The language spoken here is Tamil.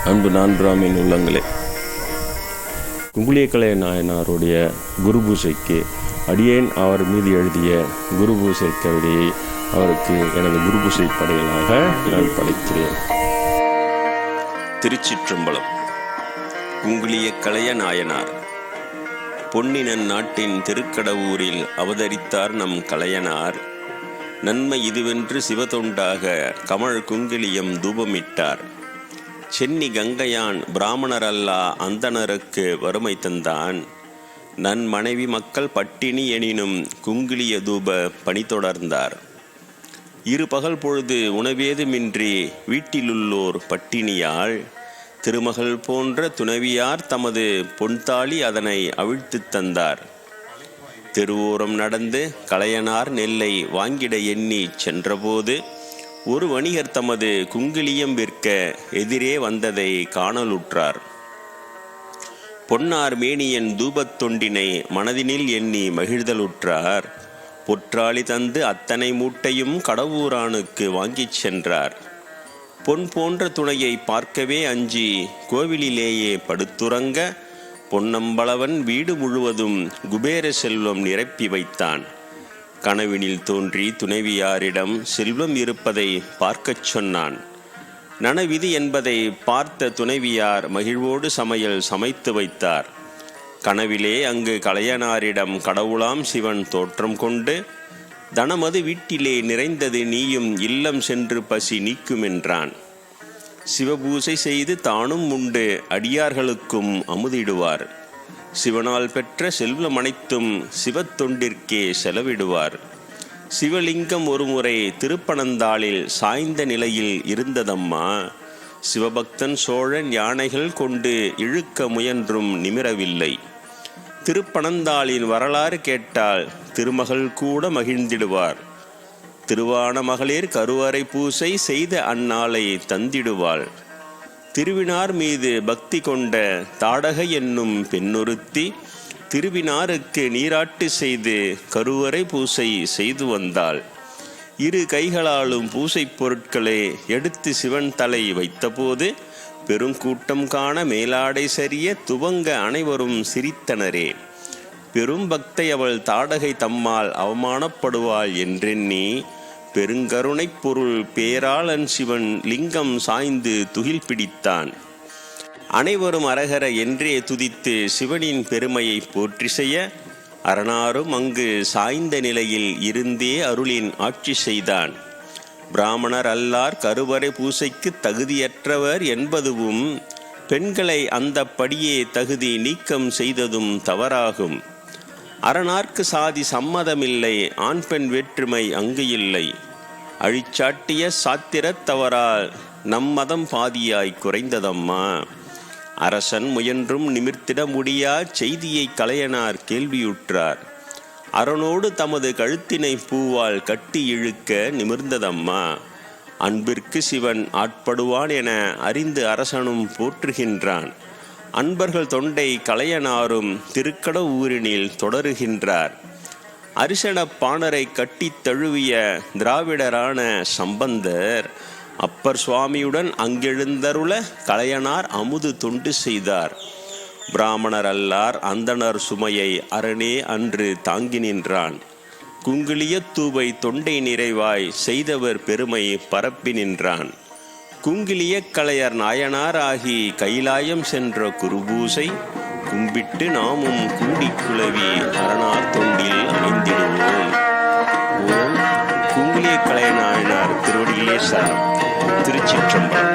அன்பு நான் பிராமின் உள்ளங்களே, குங்குளியக்கலைய நாயனாருடைய குரு பூசைக்கு அடியேன் அவர் மீது எழுதிய குரு பூசை கவிதையை அவருக்கு எனது குரு பூசை படையலாக நான் படைக்கிறேன். திருச்சிற்றம்பலம். குங்குளியக்கலைய நாயனார் பொன்னினன் நாட்டின் திருக்கடவூரில் அவதரித்தார் நம் கலையனார். நன்மை இதுவென்று சிவதொண்டாக கமழ் குங்கிலியம் தூபமிட்டார். சென்னி கங்கையான் பிராமணரல்லா அந்தணருக்கு வறுமை தந்தான். நன் மனைவி மக்கள் பட்டினி எனினும் குங்கிலிய தூப பணி தொடர்ந்தார். இரு பகல் பொழுது உணவேதுமின்றி வீட்டிலுள்ளோர் பட்டினியால் திருமகள் போன்ற துணைவியார் தமது பொன்தாளி அதனை அவிழ்த்து தந்தார். தெருவோரம் நடந்து கலையனார் நெல்லை வாங்கிட எண்ணி சென்றபோது ஒரு வணிகர் தமது குங்கிலியம் விற்க எதிரே வந்ததை காணலுற்றார். பொன்னார் மேனியன் தூபத்தொண்டினை மனதினில் எண்ணி மகிழ்தலுற்றார். பொற்றாளி தந்து அத்தனை மூட்டையும் கடவுரானுக்கு வாங்கிச் சென்றார். பொன் போன்ற துணையை பார்க்கவே அஞ்சி கோவிலிலேயே படுத்துறங்க பொன்னம்பளவன் வீடு முழுவதும் குபேர செல்வம் நிரப்பி வைத்தான். கனவினில் தோன்றி துணைவியாரிடம் செல்வம் இருப்பதை பார்க்கச் சொன்னான். நனவிதி என்பதை பார்த்த துணைவியார் மகிழ்வோடு சமையல் சமைத்து வைத்தார். கனவிலே அங்கு கலையனாரிடம் கடவுளாம் சிவன் தோற்றம் கொண்டு, தனமது வீட்டிலே நிறைந்தது, நீயும் இல்லம் சென்று பசி நீக்குமென்றான். சிவபூசை செய்து தானும் உண்டு அடியார்களுக்கும் அமுதிடுவார். சிவனால் பெற்ற செல்வம் அனைத்தும் சிவத்தொண்டிற்கே செலவிடுவார். சிவலிங்கம் ஒருமுறை திருப்பனந்தாளில் சாய்ந்த நிலையில் இருந்ததம்மா. சிவபக்தன் சோழன் யானைகள் கொண்டு இழுக்க முயன்றும் நிமிரவில்லை. திருப்பனந்தாளின் வரலாறு கேட்டால் திருமகள் கூட மகிழ்ந்திடுவார். திருவான மகளிர் கருவறை பூசை செய்த அந்நாளை தந்திடுவாள். திருவினார் மீது பக்தி கொண்ட தாடகை என்னும் பெண்ணொருத்தி திருவினாருக்கு நீராட்டு செய்து கருவறை பூசை செய்து வந்தாள். இரு கைகளாலும் பூசை பொருட்களை எடுத்து சிவன் தலை வைத்தபோது பெருங்கூட்டம் காண மேலாடை சரிய துவங்க அனைவரும் சிரித்தனரே. பெரும் பக்தை அவள் தாடகை தம்மால் அவமானப்படுவாள் என்றெண்ணி பெருங்கருணை பொருள் பேராளன் சிவன் லிங்கம் சாய்ந்து துகில் பிடித்தான். அனைவரும் அரகர என்றே துதித்து சிவனின் பெருமையை போற்றி செய்ய அரணாரும் அங்கு சாய்ந்த நிலையில் இருந்தே அருளின் ஆட்சி செய்தான். பிராமணர் அல்லார் கருவறை பூசைக்கு தகுதியற்றவர் என்பதுவும் பெண்களை அந்த படியே தகுதி நீக்கம் செய்ததும் தவறாகும். அரணார்க்கு சாதி சம்மதமில்லை, ஆண் பெண் வேற்றுமை அங்கு இல்லை. அழிச்சாட்டிய சாத்திரத்தவரால் நம்மதம் பாதியாய் குறைந்ததம்மா. அரசன் முயன்றும் நிமிர்த்திட முடியா செய்தியை கலையனார் கேள்வியுற்றார். அரணோடு தமது கழுத்தினை பூவால் கட்டி இழுக்க நிமிர்ந்ததம்மா. அன்பிற்கு சிவன் ஆட்படுவான் என அறிந்து அரசனும் போற்றுகின்றான். அன்பர்கள் தொண்டை கலையனாரும் திருக்கடவூரினில் தொடருகின்றார். அரிசன பாணரை கட்டி தழுவிய திராவிடரான சம்பந்தர் அப்பர் சுவாமியுடன் அங்கெழுந்தருள கலையனார் அமுது தொண்டு செய்தார். பிராமணர் அல்லார் அந்தணர் சுமையை அரணே அன்று தாங்கி நின்றான். குங்குளிய தூவை தொண்டை நிறைவாய் செய்தவர் பெருமை பரப்பி நின்றான். குங்கிலிய கலையர் நாயனார் ஆகி கைலாயம் சென்ற குருபூசை கும்பிட்டு நாமும் கூடி குளவி அரணார் தொண்டில் அமைந்திடுவோம். ஓம் குங்கிலிய கலைய நாயனார் திருவடியிலே சரணம். திருச்சிற்றம்பலம்.